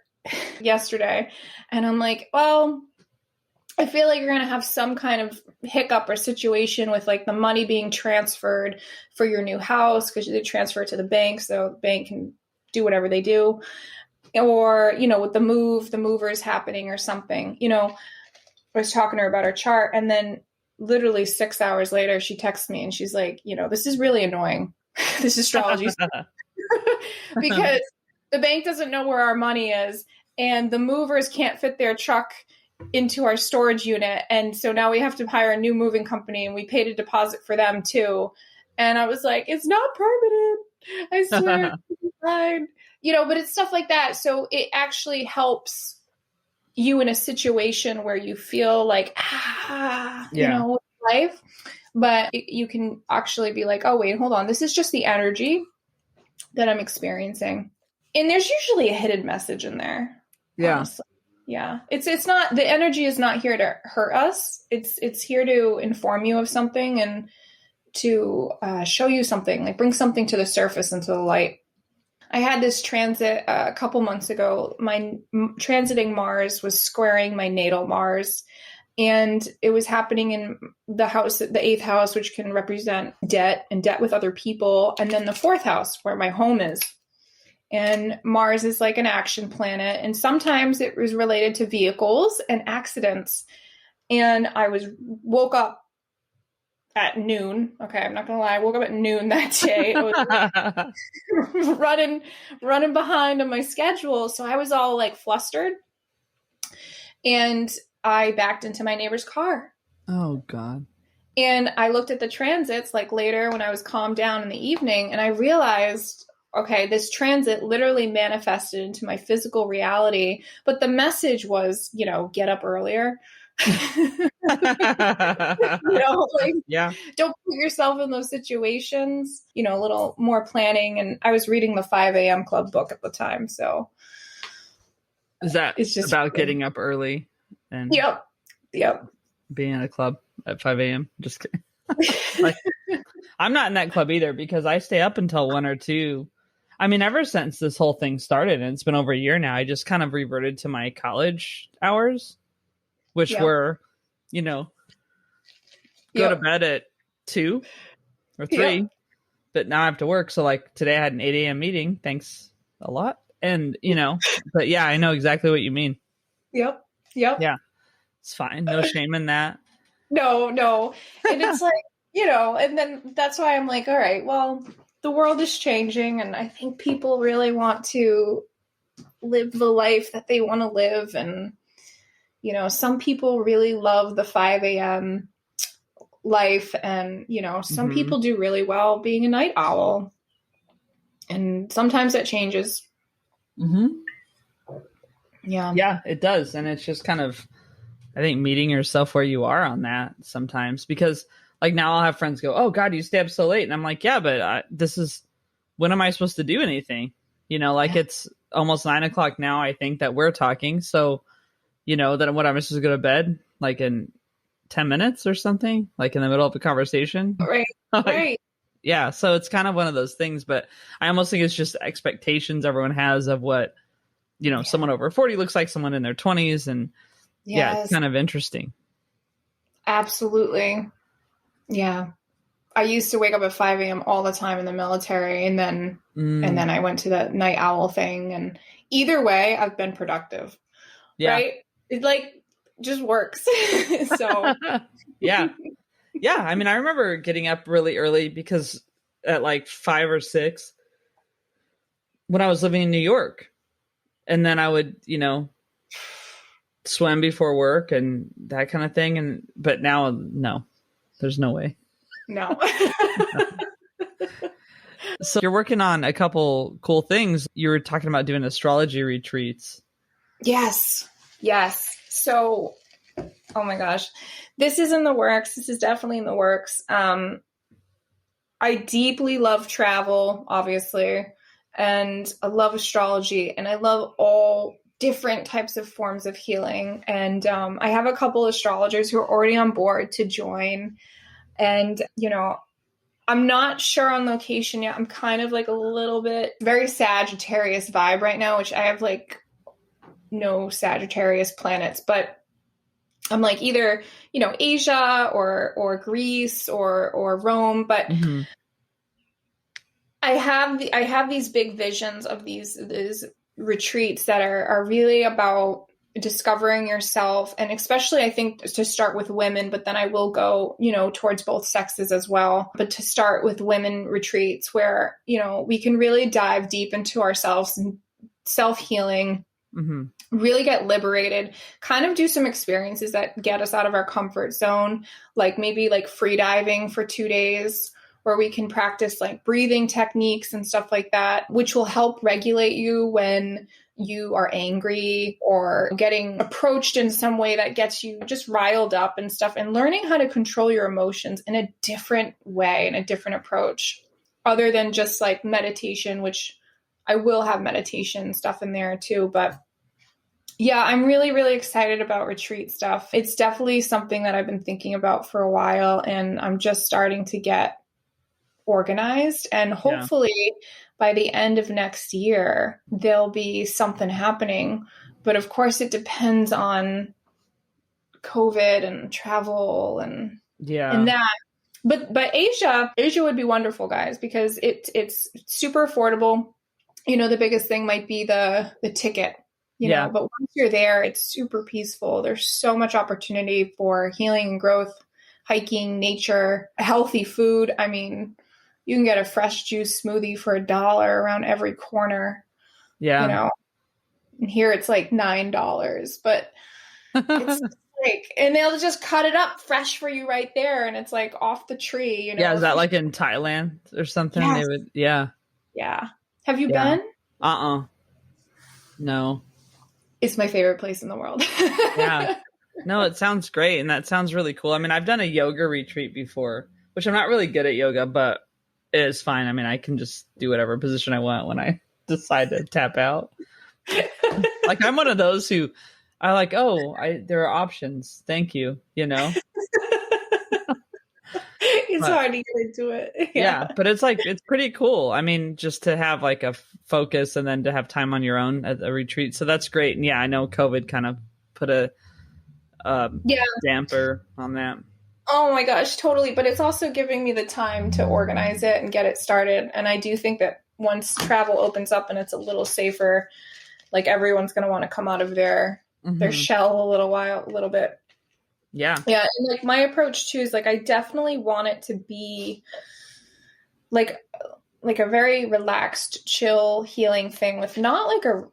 yesterday, and I'm like, well, I feel like you're going to have some kind of hiccup or situation with like the money being transferred for your new house, because they transfer it to the bank so the bank can do whatever they do. Or, you know, with the mover is happening or something. You know, I was talking to her about her chart, and then literally 6 hours later, she texts me and she's like, you know, this is really annoying. This astrology because the bank doesn't know where our money is, and the movers can't fit their truck into our storage unit, and so now we have to hire a new moving company, and we paid a deposit for them too. And I was like, it's not permanent, I swear. It's fine. You know, but it's stuff like that. So it actually helps you in a situation where you feel like you know, life, but you can actually be like, oh wait, hold on, this is just the energy that I'm experiencing, and there's usually a hidden message in there. Honestly. Yeah, it's not, the energy is not here to hurt us. It's here to inform you of something and to show you something, like bring something to the surface and to the light. I had this transit a couple months ago. My transiting Mars was squaring my natal Mars, and it was happening in the house, the 8th house, which can represent debt and debt with other people, and then the 4th house where my home is. And Mars is like an action planet, and sometimes it was related to vehicles and accidents. And I woke up at noon. Okay, I'm not gonna lie, I woke up at noon that day. I was running behind on my schedule, so I was all like flustered. And I backed into my neighbor's car. Oh God. And I looked at the transits like later when I was calmed down in the evening, and I realized, okay, this transit literally manifested into my physical reality, but the message was, you know, get up earlier. You know, like, don't put yourself in those situations, you know, a little more planning. And I was reading the 5 a.m. Club book at the time. So it's just about getting up early and being in a club at 5 a.m. Just kidding. Like, I'm not in that club either, because I stay up until 1 or 2. I mean, ever since this whole thing started, and it's been over a year now, I just kind of reverted to my college hours, which were, you know, go to bed at 2 or 3, but now I have to work. So like today I had an 8 a.m. meeting. Thanks a lot. And, you know, but yeah, I know exactly what you mean. Yep. Yeah. It's fine. No shame in that. No. And it's like, you know, and then that's why I'm like, all right, well, the world is changing, and I think people really want to live the life that they want to live. And, you know, some people really love the 5 a.m. life, and, you know, some people do really well being a night owl. And sometimes that changes. Yeah. Yeah, it does. And it's just kind of, I think, meeting yourself where you are on that sometimes, because like now I'll have friends go, oh God, you stay up so late. And I'm like, yeah, but this is, when am I supposed to do anything? You know, like it's almost 9 o'clock now, I think, that we're talking. So, you know, that what I'm supposed to go to bed like in 10 minutes or something, like in the middle of a conversation. Right. Like, right. Yeah. So it's kind of one of those things, but I almost think it's just expectations everyone has of what, you know, someone over 40 looks like someone in their 20s. And yeah, it's kind of interesting. Absolutely. Yeah. I used to wake up at 5 a.m. all the time in the military, and then I went to the night owl thing, and either way I've been productive. Yeah. Right? It like just works. So yeah. Yeah. I mean, I remember getting up really early because at like 5 or 6 when I was living in New York, and then I would, you know, swim before work and that kind of thing. But now, no, there's no way. No. So you're working on a couple cool things. You were talking about doing astrology retreats. Yes. So, oh my gosh, this is in the works. This is definitely in the works. I deeply love travel, obviously, and I love astrology, and I love all different types of forms of healing. And I have a couple astrologers who are already on board to join. And, you know, I'm not sure on location yet. I'm kind of like a little bit very Sagittarius vibe right now, which I have like no Sagittarius planets, but I'm like either, you know, Asia or Greece or Rome. But I have these big visions of these retreats that are really about discovering yourself, and especially I think to start with women, but then I will go, you know, towards both sexes as well. But to start with women retreats where, you know, we can really dive deep into ourselves and self-healing, really get liberated, kind of do some experiences that get us out of our comfort zone, like maybe like free diving for 2 days, where we can practice like breathing techniques and stuff like that, which will help regulate you when you are angry or getting approached in some way that gets you just riled up and stuff, and learning how to control your emotions in a different way and a different approach other than just like meditation, which I will have meditation stuff in there too. But yeah, I'm really, really excited about retreat stuff. It's definitely something that I've been thinking about for a while, and I'm just starting to get organized, and hopefully by the end of next year, there'll be something happening. But of course it depends on COVID and travel and that. But Asia would be wonderful, guys, because it's super affordable. You know, the biggest thing might be the ticket, you know, but once you're there, it's super peaceful. There's so much opportunity for healing and growth, hiking, nature, healthy food. I mean, you can get a fresh juice smoothie for $1 around every corner. Yeah. You know, and here it's like $9, but it's like, and they'll just cut it up fresh for you right there. And it's like off the tree, you know? Yeah. Is that like in Thailand or something? Yes. They would, yeah. Have you been? No. It's my favorite place in the world. Yeah. No, it sounds great. And that sounds really cool. I mean, I've done a yoga retreat before, which I'm not really good at yoga, but it is fine. I mean, I can just do whatever position I want when I decide to tap out. Like, I'm one of those who I like, there are options. Thank you. You know? It's hard to get into it. Yeah, but it's like, it's pretty cool. I mean, just to have like a focus and then to have time on your own at a retreat. So that's great. And yeah, I know COVID kind of put a damper on that. Oh my gosh, totally. But it's also giving me the time to organize it and get it started. And I do think that once travel opens up and it's a little safer, like everyone's going to want to come out of their shell a little bit. Yeah. Yeah. And like my approach too is like, I definitely want it to be like like a very relaxed, chill, healing thing with not like a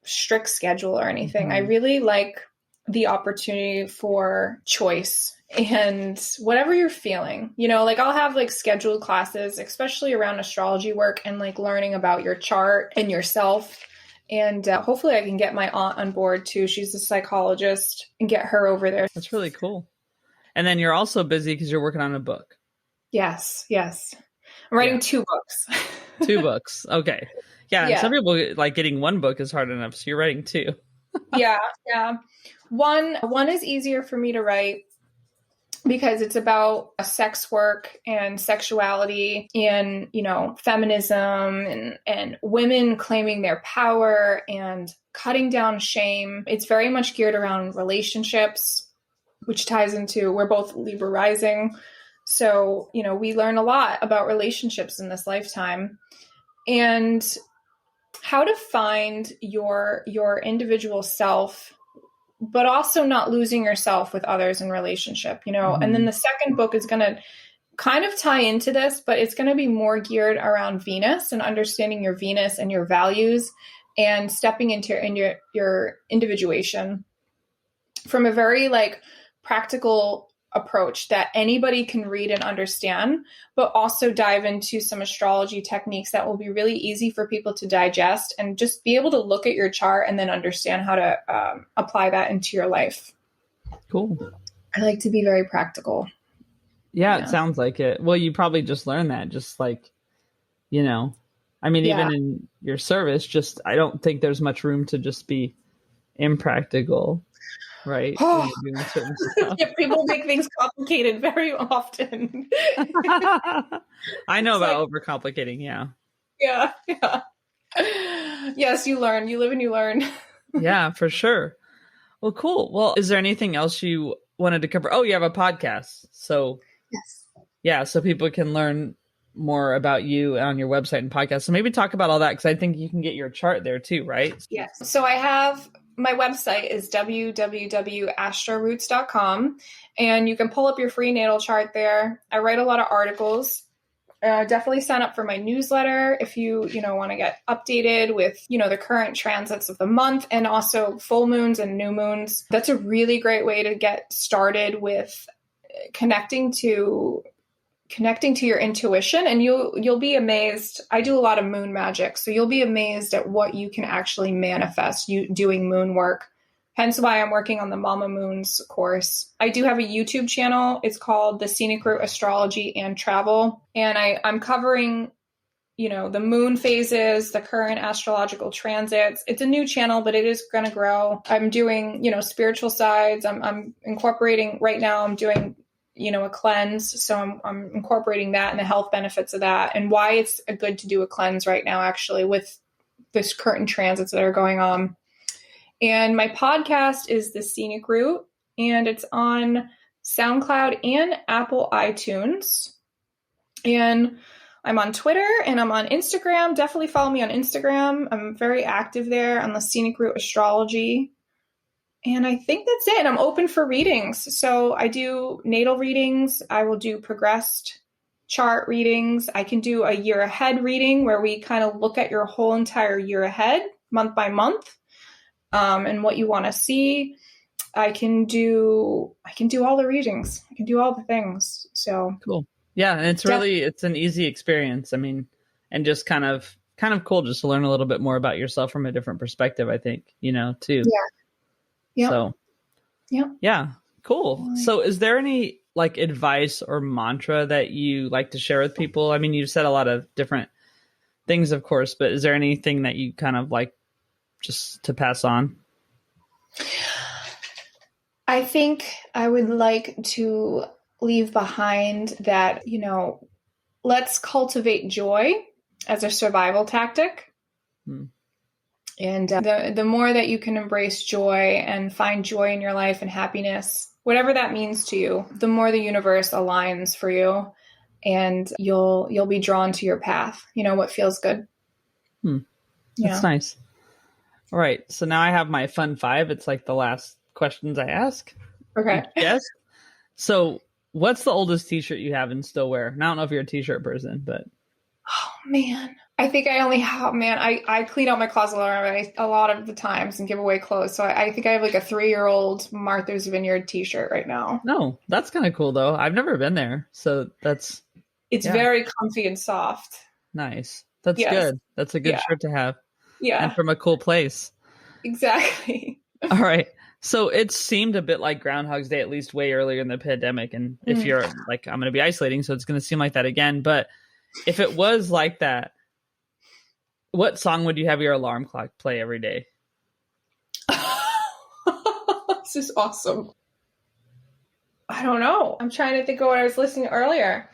strict schedule or anything. I really like the opportunity for choice and whatever you're feeling, like I'll have like scheduled classes, especially around astrology work and like learning about your chart and yourself. And hopefully I can get my aunt on board too. She's a psychologist, and get her over there. That's really cool. And then you're also busy because you're working on a book. Yes. I'm writing 2 books. 2 books. Okay. Yeah. And some people like getting 1 book is hard enough. So you're writing 2. Yeah. One is easier for me to write because it's about sex work and sexuality and, feminism and women claiming their power and cutting down shame. It's very much geared around relationships, which ties into, we're both Libra rising. So, we learn a lot about relationships in this lifetime and how to find your individual self, but also not losing yourself with others in relationship, And then the second book is going to kind of tie into this, but it's going to be more geared around Venus and understanding your Venus and your values and stepping into your individuation from a very like practical approach that anybody can read and understand, but also dive into some astrology techniques that will be really easy for people to digest and just be able to look at your chart and then understand how to apply that into your life. Cool. I like to be very practical. Yeah, it sounds like it. Well, you probably just learned that just like, even in your service, just, I don't think there's much room to just be impractical. Right. Oh. Yeah, people make things complicated very often. I know about overcomplicating. Yeah. Yes, you learn. You live and you learn. Yeah, for sure. Well, cool. Well, is there anything else you wanted to cover? Oh, you have a podcast. So, yes. Yeah, so people can learn more about you on your website and podcast. So maybe talk about all that because I think you can get your chart there too, right? Yes. So I have my website is www.astroroots.com, and you can pull up your free natal chart there. I write a lot of articles. Definitely sign up for my newsletter if you want to get updated with, the current transits of the month and also full moons and new moons. That's a really great way to get started with connecting to your intuition, and you'll be amazed. I do a lot of moon magic, so you'll be amazed at what you can actually manifest you doing moon work. Hence why I'm working on the Mama Moons course. I do have a YouTube channel. It's called the Scenic Route Astrology and Travel, and I'm covering the moon phases, the current astrological transits. It's a new channel, but it is going to grow. I'm doing spiritual sides. I'm incorporating right now. I'm doing a cleanse. So I'm incorporating that and the health benefits of that and why it's good to do a cleanse right now, actually, with this current transits that are going on. And my podcast is The Scenic Route, and it's on SoundCloud and Apple iTunes. And I'm on Twitter and I'm on Instagram. Definitely follow me on Instagram. I'm very active there on the Scenic Route Astrology. And I think that's it. And I'm open for readings. So I do natal readings. I will do progressed chart readings. I can do a year ahead reading where we kind of look at your whole entire year ahead, month by month, and what you want to see. I can do all the readings. I can do all the things. So cool. Yeah. And it's an easy experience. I mean, and just kind of cool just to learn a little bit more about yourself from a different perspective, I think, too. Yeah. Yep. So, yeah, cool. So is there any like advice or mantra that you like to share with people? I mean, you've said a lot of different things, of course, but is there anything that you kind of like just to pass on? I think I would like to leave behind that, let's cultivate joy as a survival tactic. And the more that you can embrace joy and find joy in your life and happiness, whatever that means to you, the more the universe aligns for you, and you'll be drawn to your path. What feels good. That's nice. All right. So now I have my fun 5. It's like the last questions I ask. Okay. Yes. So what's the oldest t-shirt you have and still wear? And I don't know if you're a t-shirt person, but. Oh man. I think I only have, man, I clean out my closet a lot of the times and give away clothes. So I think I have like a 3-year-old Martha's Vineyard t-shirt right now. No, that's kind of cool though. I've never been there. So it's very comfy and soft. Nice. That's good. That's a good shirt to have. Yeah. And from a cool place. Exactly. All right. So it seemed a bit like Groundhog's Day, at least way earlier in the pandemic. And if you're like, I'm going to be isolating, so it's going to seem like that again. But if it was like that, what song would you have your alarm clock play every day? This is awesome. I don't know. I'm trying to think of what I was listening to earlier.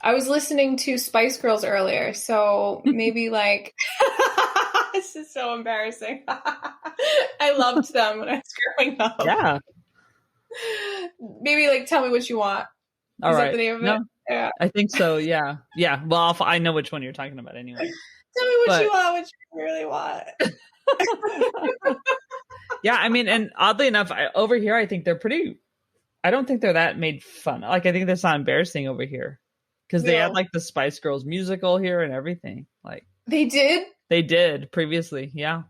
I was listening to Spice Girls earlier. So maybe like... This is so embarrassing. I loved them when I was growing up. Yeah. Maybe like Tell Me What You Want. All right. That the name of it? Yeah. I think so. Yeah. Yeah. Well, I know which one you're talking about anyway. Tell me what you want, what you really want. Yeah. I mean, and oddly enough, over here, I think I don't think they're that made fun. Like, I think that's not embarrassing over here. Because they had like the Spice Girls musical here and everything. Like they did? They did previously, yeah.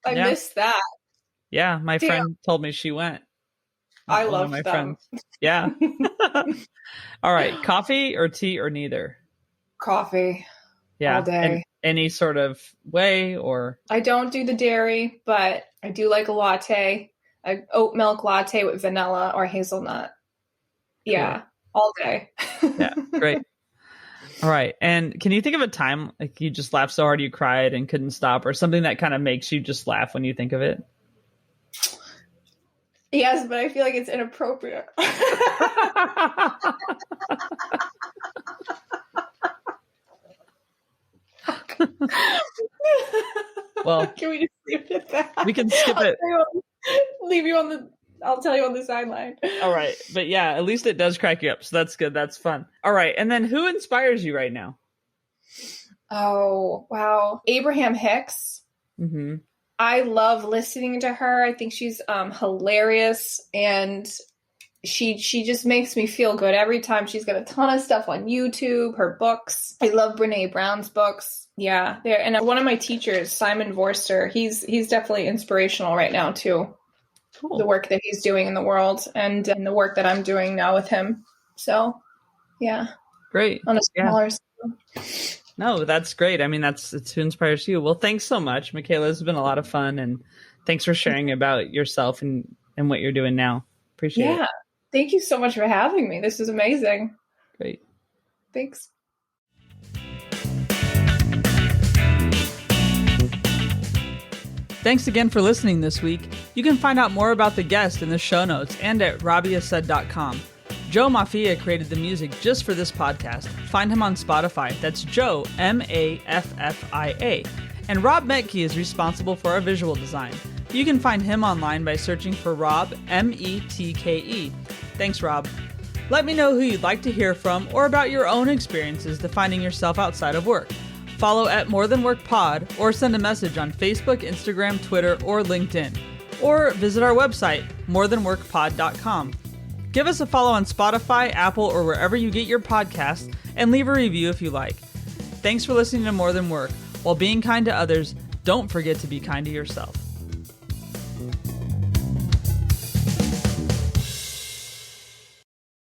I missed that. Yeah, my friend told me she went. I love my them. Friends. Yeah. All right, coffee or tea or neither? Coffee. Yeah. All day. Any sort of way or? I don't do the dairy, but I do like a latte, an oat milk latte with vanilla or hazelnut. Yeah, all day. Yeah, great. All right. And can you think of a time like you just laughed so hard you cried and couldn't stop, or something that kind of makes you just laugh when you think of it? Yes, but I feel like it's inappropriate. Well, can we just leave it at that? We can skip it. I'll tell you on the sideline. All right. But yeah, at least it does crack you up. So that's good. That's fun. All right. And then who inspires you right now? Oh, wow. Abraham Hicks. Mm-hmm. I love listening to her. I think she's hilarious. And she just makes me feel good every time. She's got a ton of stuff on YouTube, her books. I love Brene Brown's books. Yeah. And one of my teachers, Simon Vorster, he's definitely inspirational right now too. Cool. The work that he's doing in the world and the work that I'm doing now with him. So, yeah. Great. On a smaller scale. No, that's great. I mean, it's who inspires you. Well, thanks so much, Makayla. It's been a lot of fun, and thanks for sharing about yourself and what you're doing now. Appreciate it. Yeah. Thank you so much for having me. This is amazing. Great. Thanks. Thanks again for listening this week. You can find out more about the guest in the show notes and at RabiaSaid.com. Joe Maffia created the music just for this podcast. Find him on Spotify. That's Joe, Maffia. And Rob Metke is responsible for our visual design. You can find him online by searching for Rob, Metke. Thanks, Rob. Let me know who you'd like to hear from or about your own experiences defining yourself outside of work. Follow at More Than Work Pod or send a message on Facebook, Instagram, Twitter, or LinkedIn. Or visit our website, morethanworkpod.com. Give us a follow on Spotify, Apple, or wherever you get your podcasts, and leave a review if you like. Thanks for listening to More Than Work. While being kind to others, don't forget to be kind to yourself.